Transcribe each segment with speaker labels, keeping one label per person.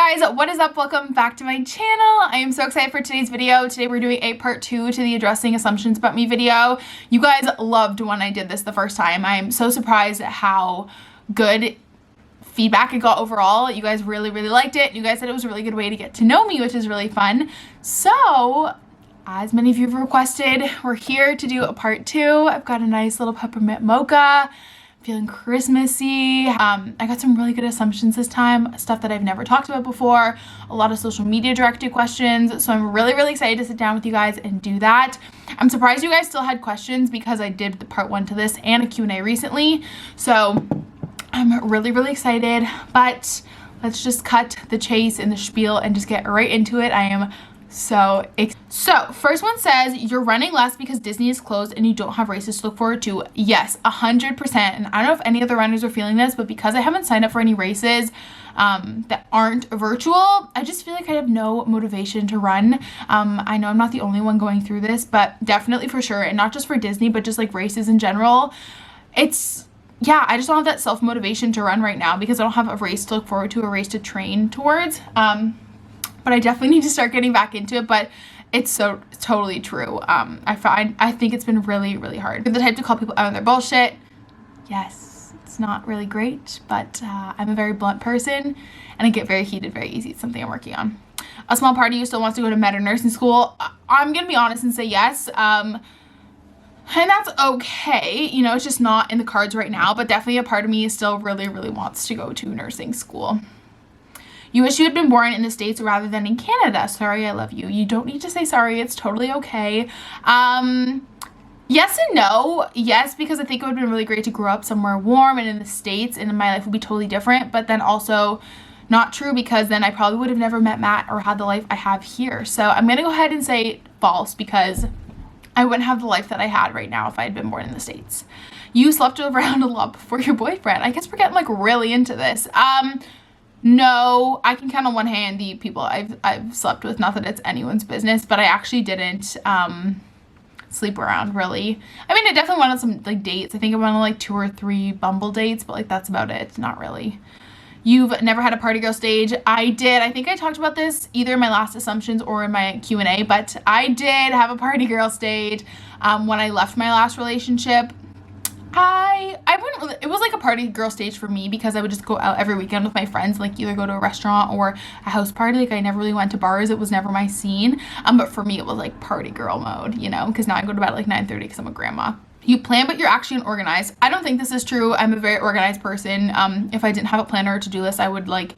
Speaker 1: Guys, what is up? Welcome back to my channel. I am so excited for today's video. Today we're doing a part 2 to the addressing assumptions about me video. You guys loved when I did this the first time. I'm so surprised at how good feedback it got overall. You guys really liked it. You guys said it was a really good way to get to know me, which is really fun. So as many of you have requested, we're here to do a part 2. I've got a nice little peppermint mocha. Feeling Christmassy. I got some really good assumptions this time, stuff that I've never talked about before, a lot of social media directed questions, so I'm really excited to sit down with you guys and do that. I'm surprised you guys still had questions because I did the part 1 to this and a Q&A recently, so I'm really excited, but let's just cut the chase and the spiel and just get right into it. I am so first one says, you're running less because Disney is closed and you don't have races to look forward to. Yes, 100%. And I don't know if any other runners are feeling this, but because I haven't signed up for any races that aren't virtual, I just feel like I have no motivation to run. I know I'm not the only one going through this, but definitely for sure, and not just for Disney, but just like races in general. Yeah, I just don't have that self-motivation to run right now because I don't have a race to look forward to, a race to train towards. But I definitely need to start getting back into it, but it's so totally true. I think it's been really hard. I'm the type to call people out on their bullshit. Yes, it's not really great, but I'm a very blunt person and I get very heated very easy. It's something I'm working on. A small part of you still wants to go to med or nursing school. I'm gonna be honest and say yes. And that's okay. You know, it's just not in the cards right now, but definitely a part of me still really wants to go to nursing school. You wish you had been born in the States rather than in Canada. Sorry, I love you. You don't need to say sorry. It's totally okay. Yes and no. Yes, because I think it would have been really great to grow up somewhere warm and in the States and my life would be totally different. But then also not true because then I probably would have never met Matt or had the life I have here. So I'm going to go ahead and say false because I wouldn't have the life that I had right now if I had been born in the States. You slept around a lot before your boyfriend. I guess we're getting like really into this. No, I can count on one hand the people I've slept with, not that it's anyone's business, but I actually didn't sleep around really. I mean, I definitely went on some like dates. I think I went on like 2 or 3 Bumble dates, but like that's about it. Not really. You've never had a party girl stage. I did. I think I talked about this either in my last assumptions or in my Q&A, but I did have a party girl stage when I left my last relationship. I wouldn't really, it was like a party girl stage for me because I would just go out every weekend with my friends, like either go to a restaurant or a house party. Like I never really went to bars. It was never my scene. But for me, it was like party girl mode, you know, because now I go to bed at like 9:30 because I'm a grandma. You plan, but you're actually unorganized. I don't think this is true. I'm a very organized person. If I didn't have a planner or to-do list, I would like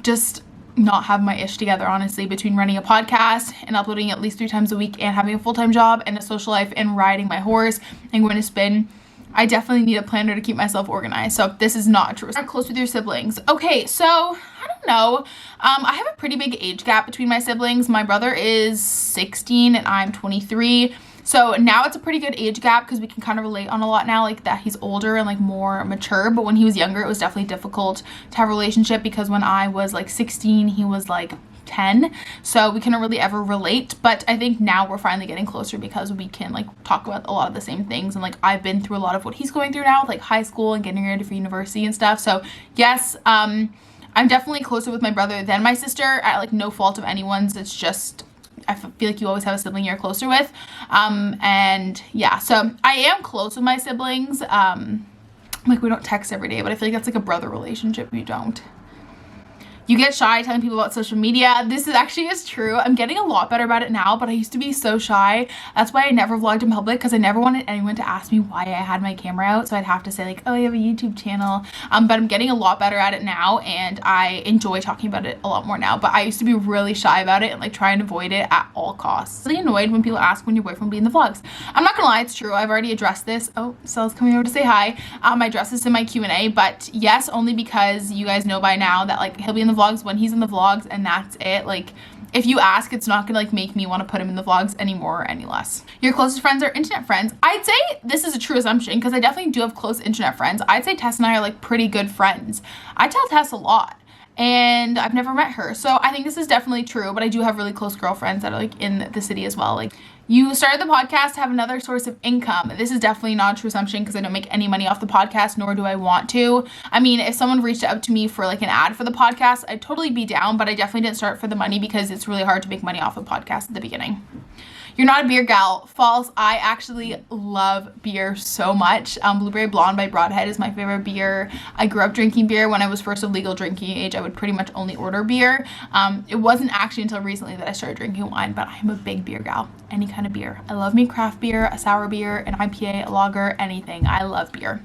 Speaker 1: just not have my ish together, honestly, between running a podcast and uploading at least 3 times a week and having a full-time job and a social life and riding my horse and going to spin. I definitely need a planner to keep myself organized. So this is not true. Are close with your siblings? Okay, so I don't know. I have a pretty big age gap between my siblings. My brother is 16 and I'm 23. So now it's a pretty good age gap because we can kind of relate on a lot now, like that he's older and like more mature. But when he was younger, it was definitely difficult to have a relationship because when I was like 16, he was like 10, so we couldn't really ever relate. But I think now we're finally getting closer because we can like talk about a lot of the same things, and like I've been through a lot of what he's going through now with like high school and getting ready for university and stuff. So yes, I'm definitely closer with my brother than my sister at like no fault of anyone's. It's just I feel like you always have a sibling you're closer with, and yeah, so I am close with my siblings. Like we don't text every day, but I feel like that's like a brother relationship. You don't. You get shy telling people about social media. This is true. I'm getting a lot better about it now, but I used to be so shy. That's why I never vlogged in public, because I never wanted anyone to ask me why I had my camera out. So I'd have to say like, oh, I have a YouTube channel. But I'm getting a lot better at it now, and I enjoy talking about it a lot more now. But I used to be really shy about it and like try and avoid it at all costs. Really annoyed when people ask when your boyfriend will be in the vlogs. I'm not gonna lie, it's true. I've already addressed this. Oh, Sel's coming over to say hi. I addressed this in my Q&A, but yes, only because you guys know by now that like he'll be in the vlogs when he's in the vlogs, and that's it. Like if you ask, it's not gonna like make me want to put him in the vlogs anymore or any less. Your closest friends are internet friends. I'd say this is a true assumption because I definitely do have close internet friends. I'd say Tess and I are like pretty good friends. I tell Tess a lot and I've never met her, so I think this is definitely true. But I do have really close girlfriends that are like in the city as well. Like You started the podcast to have another source of income. This is definitely not a true assumption because I don't make any money off the podcast, nor do I want to. I mean, if someone reached out to me for like an ad for the podcast, I'd totally be down, but I definitely didn't start for the money because it's really hard to make money off a podcast at the beginning. You're not a beer gal. False. I actually love beer so much. Blueberry Blonde by Broadhead is my favorite beer. I grew up drinking beer. When I was first of legal drinking age, I would pretty much only order beer. It wasn't actually until recently that I started drinking wine, but I'm a big beer gal. Any kind of beer. I love me craft beer, a sour beer, an IPA, a lager, anything. I love beer.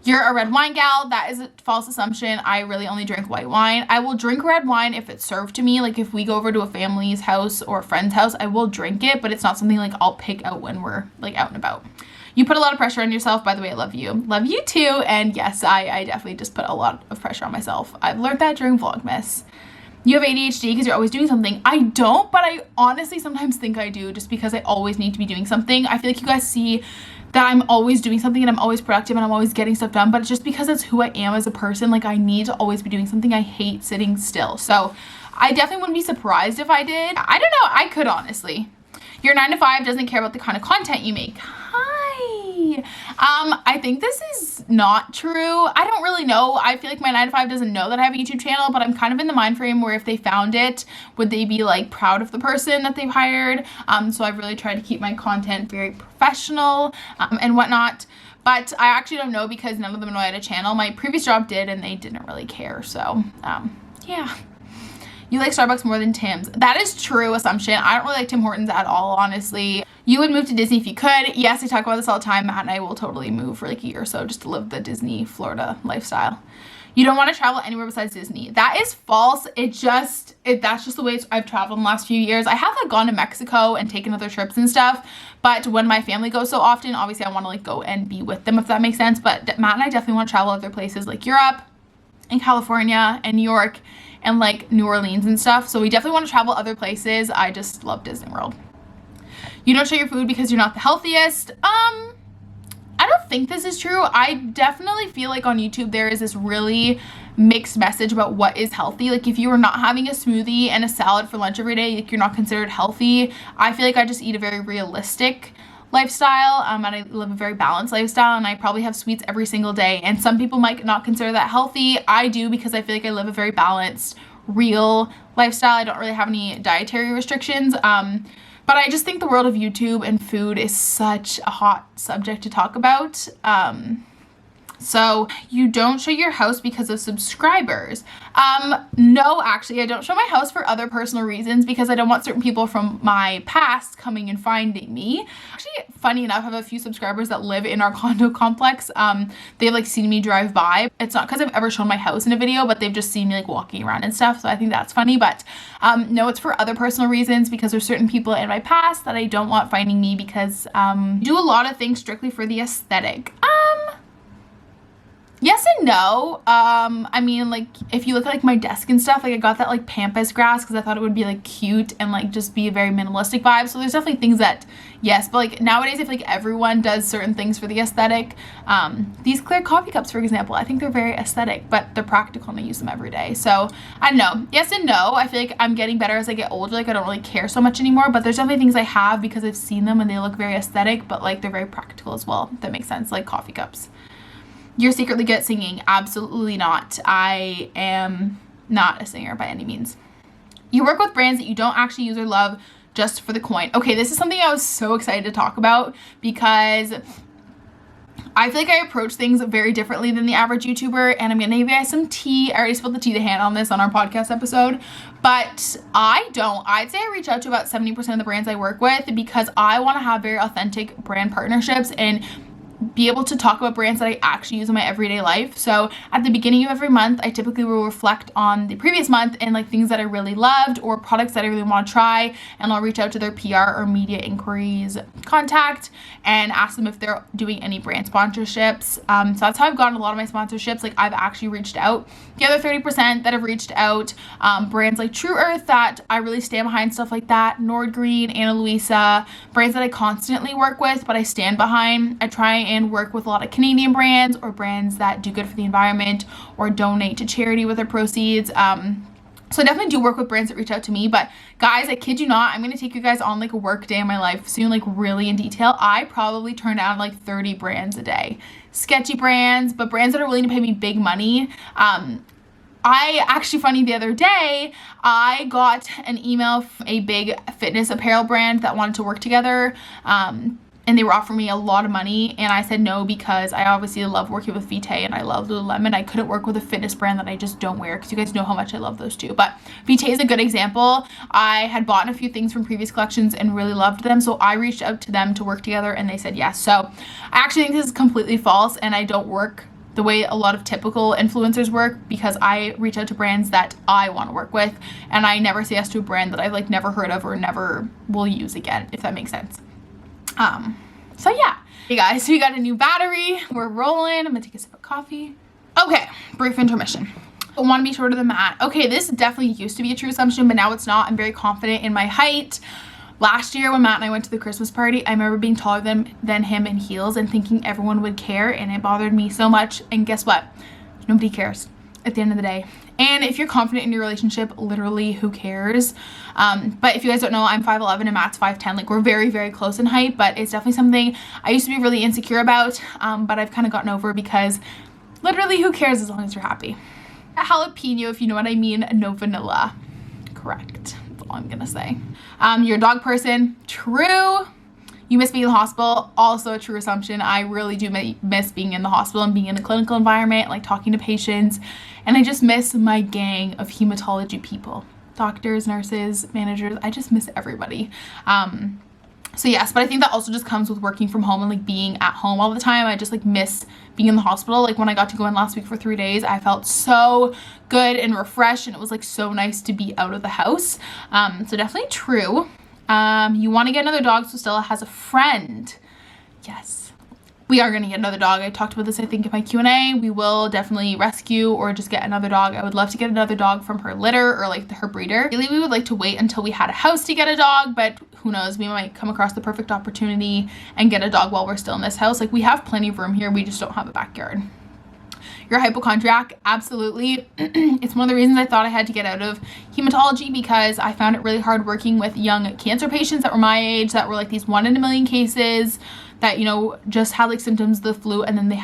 Speaker 1: You're a red wine gal. That is a false assumption. I really only drink white wine. I will drink red wine if it's served to me. Like if we go over to a family's house or a friend's house, I will drink it, but it's not something like I'll pick out when we're like out and about. You put a lot of pressure on yourself. By the way, I love you. Love you too. And yes, I definitely just put a lot of pressure on myself. I've learned that during Vlogmas. You have ADHD because you're always doing something. I don't, but I honestly sometimes think I do just because I always need to be doing something. I feel like you guys see that I'm always doing something and I'm always productive and I'm always getting stuff done, but it's just because that's who I am as a person. Like I need to always be doing something. I hate sitting still. So I definitely wouldn't be surprised if I did. I don't know. I could honestly. Your 9 to 5 doesn't care about the kind of content you make. Hi. I think this is not true. I don't really know. I feel like my 9 to 5 doesn't know that I have a YouTube channel, but I'm kind of in the mind frame where if they found it, would they be like proud of the person that they've hired? So I've really tried to keep my content very professional and whatnot. But I actually don't know because none of them know I had a channel. My previous job did and they didn't really care. So yeah. You like Starbucks more than Tim's. That is true assumption. I don't really like Tim Hortons at all, honestly. You would move to Disney if you could. Yes, I talk about this all the time. Matt and I will totally move for like a year or so just to live the Disney, Florida lifestyle. You don't want to travel anywhere besides Disney. That is false. That's just the way I've traveled in the last few years. I have like gone to Mexico and taken other trips and stuff, but when my family goes so often, obviously I want to like go and be with them if that makes sense. But Matt and I definitely want to travel other places like Europe and California and New York and like New Orleans and stuff. So we definitely want to travel other places. I just love Disney World. You don't show your food because you're not the healthiest. I don't think this is true. I definitely feel like on YouTube there is this really mixed message about what is healthy. Like if you are not having a smoothie and a salad for lunch every day, like you're not considered healthy. I feel like I just eat a very realistic lifestyle and I live a very balanced lifestyle and I probably have sweets every single day, and some people might not consider that healthy. I do because I feel like I live a very balanced, real lifestyle. I don't really have any dietary restrictions, but I just think the world of YouTube and food is such a hot subject to talk about. So you don't show your house because of subscribers. No, actually, I don't show my house for other personal reasons because I don't want certain people from my past coming and finding me. Actually, funny enough, I have a few subscribers that live in our condo complex. They've like seen me drive by. It's not because I've ever shown my house in a video, but they've just seen me like walking around and stuff. So I think that's funny, but no, it's for other personal reasons because there's certain people in my past that I don't want finding me because do a lot of things strictly for the aesthetic. Yes and no. I mean, like, if you look at, like, my desk and stuff, like, I got that, like, pampas grass because I thought it would be, like, cute and, like, just be a very minimalistic vibe. So there's definitely things that, yes, but, like, nowadays I feel like everyone does certain things for the aesthetic. These clear coffee cups, for example, I think they're very aesthetic, but they're practical and I use them every day. So, I don't know. Yes and no. I feel like I'm getting better as I get older. Like, I don't really care so much anymore, but there's definitely things I have because I've seen them and they look very aesthetic, but, like, they're very practical as well, if that makes sense, like coffee cups. You're secretly good at singing. Absolutely not. I am not a singer by any means. You work with brands that you don't actually use or love just for the coin. Okay, this is something I was so excited to talk about because I feel like I approach things very differently than the average YouTuber, and I'm gonna give you guys some tea. I already spilled the tea to Hannah on this on our podcast episode, but I'd say I reach out to about 70% of the brands I work with because I want to have very authentic brand partnerships and be able to talk about brands that I actually use in my everyday life. So at the beginning of every month, I typically will reflect on the previous month and like things that I really loved or products that I really want to try, and I'll reach out to their PR or media inquiries contact and ask them if they're doing any brand sponsorships. So that's how I've gotten a lot of my sponsorships. Like I've actually reached out. The other 30% that have reached out, brands like True Earth that I really stand behind, stuff like that, Nordgreen, Ana Luisa, brands that I constantly work with but I stand behind. I try and work with a lot of Canadian brands or brands that do good for the environment or donate to charity with their proceeds. So I definitely do work with brands that reach out to me, but guys, I kid you not, I'm going to take you guys on like a work day in my life soon, like really in detail. I probably turn down like 30 brands a day. Sketchy brands, but brands that are willing to pay me big money. I actually, funny, the other day, I got an email from a big fitness apparel brand that wanted to work together. And they were offering me a lot of money, and I said no because I obviously love working with Vitae and I love Lululemon. I couldn't work with a fitness brand that I just don't wear because you guys know how much I love those two. But Vitae is a good example. I had bought a few things from previous collections and really loved them, so I reached out to them to work together and they said yes. So I actually think this is completely false, and I don't work the way a lot of typical influencers work because I reach out to brands that I want to work with, and I never say yes to a brand that I've like never heard of or never will use again, if that makes sense. So yeah. Hey guys, so we got a new battery. We're rolling. I'm gonna take a sip of coffee. Okay, brief intermission. I want to be shorter than Matt. Okay, this definitely used to be a true assumption, but now it's not. I'm very confident in my height. Last year when Matt and I went to the Christmas party, I remember being taller than him in heels and thinking everyone would care, and it bothered me so much. And guess what? Nobody cares at the end of the day. And if you're confident in your relationship, literally who cares? But if you guys don't know, I'm 5'11" and Matt's 5'10". Like, we're very, very close in height, but it's definitely something I used to be really insecure about, but I've kind of gotten over because literally who cares as long as you're happy. A jalapeno, if you know what I mean, no vanilla. Correct. That's all I'm gonna say. You're a dog person. True. You miss being in the hospital. Also a true assumption. I really do miss being in the hospital and being in a clinical environment, like talking to patients. And I just miss my gang of hematology people. Doctors, nurses, managers. I just miss everybody. So yes, but I think that also just comes with working from home and like being at home all the time. I just like miss being in the hospital. Like when I got to go in last week for 3 days, I felt so good and refreshed, and it was like so nice to be out of the house. So definitely true. You want to get another dog so Stella has a friend. Yes. We are going to get another dog. I talked about this, I think, in my Q&A. We will definitely rescue or just get another dog. I would love to get another dog from her litter or like her breeder. Really, we would like to wait until we had a house to get a dog, but who knows? We might come across the perfect opportunity and get a dog while we're still in this house. Like, we have plenty of room here. We just don't have a backyard. You're a hypochondriac. Absolutely. It's one of the reasons I thought I had to get out of hematology, because I found it really hard working with young cancer patients that were my age, that were like these 1 in a million cases that, you know, just had like symptoms of the flu and then they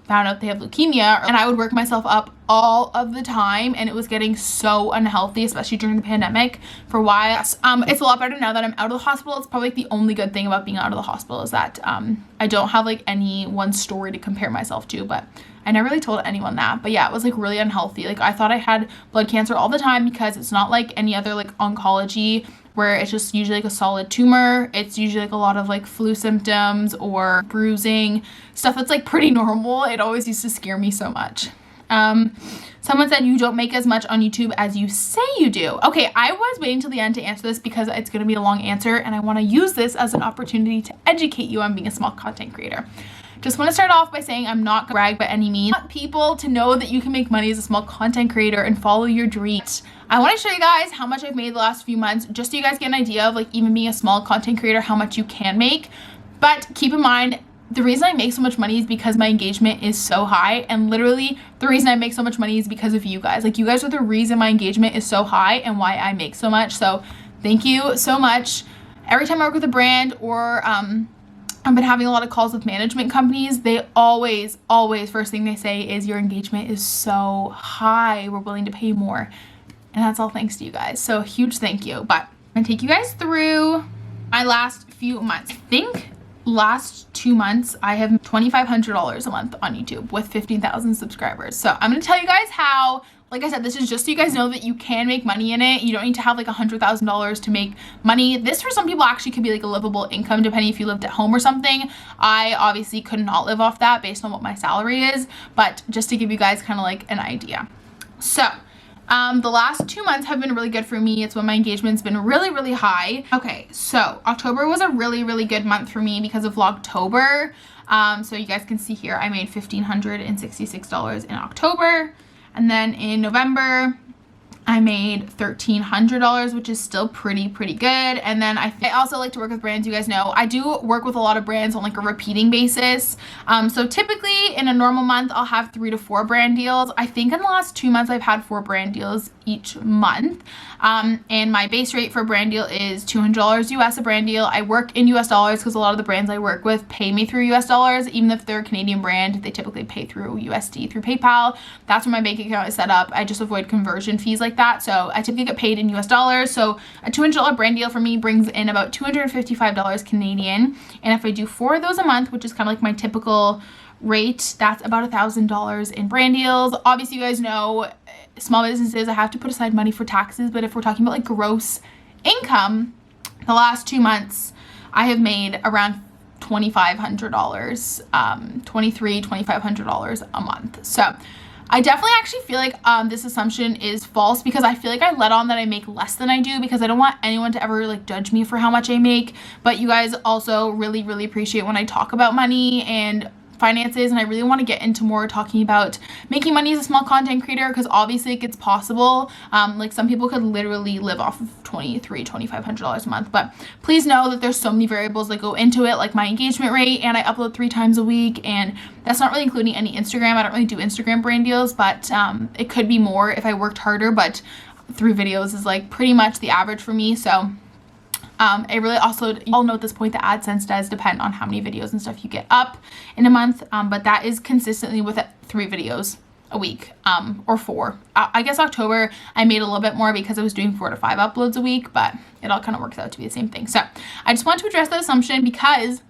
Speaker 1: found out they have leukemia, and I would work myself up all of the time, and it was getting so unhealthy, especially during the pandemic for a while. It's a lot better now that I'm out of the hospital. It's probably like the only good thing about being out of the hospital is that I don't have like any one story to compare myself to, but I never really told anyone that. But yeah, it was like really unhealthy. Like, I thought I had blood cancer all the time because it's not like any other like oncology where it's just usually like a solid tumor. It's usually like a lot of like flu symptoms or bruising, stuff that's like pretty normal. It always used to scare me so much. Someone said you don't make as much on YouTube as you say you do. Okay, I was waiting till the end to answer this because it's going to be a long answer, and I want to use this as an opportunity to educate you on being a small content creator. Just want to start off by saying I'm not gonna brag by any means. I want people to know that you can make money as a small content creator and follow your dreams. I want to show you guys how much I've made the last few months, just so you guys get an idea of like even being a small content creator, how much you can make. But keep in mind, the reason I make so much money is because my engagement is so high, and literally the reason I make so much money is because of you guys. Like, you guys are the reason my engagement is so high and why I make so much. So thank you so much. Every time I work with a brand or I've been having a lot of calls with management companies, they always first thing they say is your engagement is so high, we're willing to pay more. And that's all thanks to you guys. So a huge thank you. But I'm gonna take you guys through my last few months. I think last 2 months I have $2,500 a month on YouTube with 15,000 subscribers. So I'm gonna tell you guys how. Like I said, this is just so you guys know that you can make money in it. You don't need to have like $100,000 to make money. This for some people actually could be like a livable income depending if you lived at home or something. I obviously could not live off that based on what my salary is, but just to give you guys kind of like an idea. So the last 2 months have been really good for me. It's when my engagement's been really, really high. Okay, so October was a really, really good month for me because of Vlogtober. So you guys can see here, I made $1,566 in October. And then in November, I made $1,300, which is still pretty good. And then I also like to work with brands. You guys know I do work with a lot of brands on like a repeating basis. So typically in a normal month, I'll have 3 to 4 brand deals. I think in the last 2 months, I've had 4 brand deals each month. And my base rate for a brand deal is $200 US a brand deal. I work in US dollars because a lot of the brands I work with pay me through US dollars. Even if they're a Canadian brand, they typically pay through USD through PayPal. That's where my bank account is set up. I just avoid conversion fees like that. So I typically get paid in US dollars. So a $200 brand deal for me brings in about $255 Canadian. And if I do 4 of those a month, which is kind of like my typical rate, that's about $1,000 in brand deals. Obviously, you guys know small businesses, I have to put aside money for taxes, but if we're talking about like gross income, the last 2 months I have made around $2,500, $2,500 a month. So I definitely actually feel like this assumption is false, because I feel like I let on that I make less than I do, because I don't want anyone to ever like judge me for how much I make. But you guys also really appreciate when I talk about money and finances, and I really want to get into more talking about making money as a small content creator, because obviously it gets possible. Like some people could literally live off of $2,500 a month, but please know that there's so many variables that go into it, like my engagement rate, and I upload 3 times a week, and that's not really including any Instagram. I don't really do Instagram brand deals, but it could be more if I worked harder, but 3 videos is like pretty much the average for me. So it really also, I'll note at this point, the AdSense does depend on how many videos and stuff you get up in a month, but that is consistently with 3 videos a week, or 4. I guess October I made a little bit more because I was doing 4 to 5 uploads a week, but it all kind of works out to be the same thing. So I just want to address that assumption because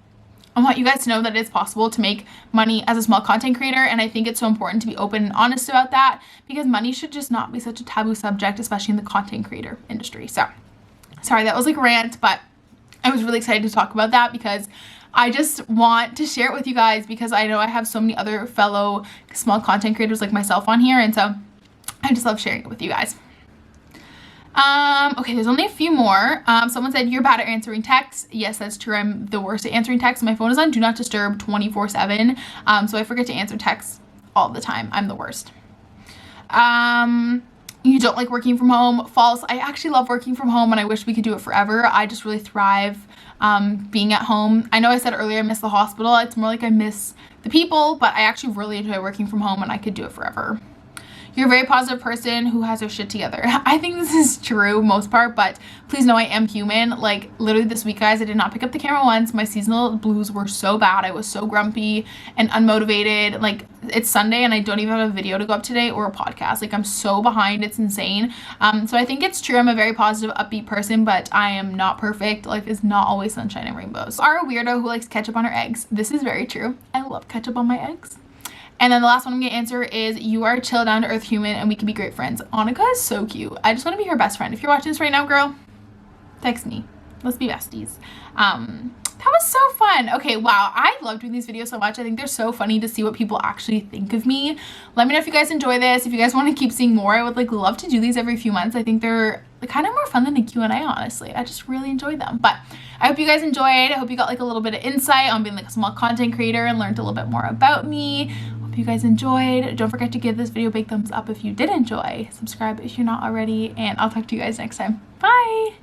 Speaker 1: I want you guys to know that it's possible to make money as a small content creator, and I think it's so important to be open and honest about that, because money should just not be such a taboo subject, especially in the content creator industry. So sorry, that was like a rant, but I was really excited to talk about that because I just want to share it with you guys, because I know I have so many other fellow small content creators like myself on here, and so I just love sharing it with you guys. Okay, there's only a few more. Someone said, you're bad at answering texts. Yes, that's true. I'm the worst at answering texts. My phone is on Do Not Disturb 24/7, so I forget to answer texts all the time. I'm the worst. You don't like working from home. False. I actually love working from home, and I wish we could do it forever. I just really thrive being at home. I know I said earlier I miss the hospital. It's more like I miss the people, but I actually really enjoy working from home, and I could do it forever. You're a very positive person who has her shit together. I think this is true most part, but please know I am human. Like literally this week, guys, I did not pick up the camera once. My seasonal blues were so bad. I was so grumpy and unmotivated. Like it's Sunday and I don't even have a video to go up today or a podcast. Like I'm so behind. It's insane. So I think it's true. I'm a very positive, upbeat person, but I am not perfect. Life is not always sunshine and rainbows. Are a weirdo who likes ketchup on her eggs. This is very true. I love ketchup on my eggs. And then the last one I'm going to answer is, you are a chill, down-to-earth human, and we can be great friends. Annika is so cute. I just want to be her best friend. If you're watching this right now, girl, text me. Let's be besties. That was so fun. Okay, wow. I love doing these videos so much. I think they're so funny to see what people actually think of me. Let me know if you guys enjoy this. If you guys want to keep seeing more, I would like love to do these every few months. I think they're kind of more fun than a Q&A, honestly. I just really enjoy them. But I hope you guys enjoyed. I hope you got like a little bit of insight on being like a small content creator and learned a little bit more about me. Hope you guys enjoyed. Don't forget to give this video a big thumbs up if you did enjoy. Subscribe if you're not already, and I'll talk to you guys next time. Bye!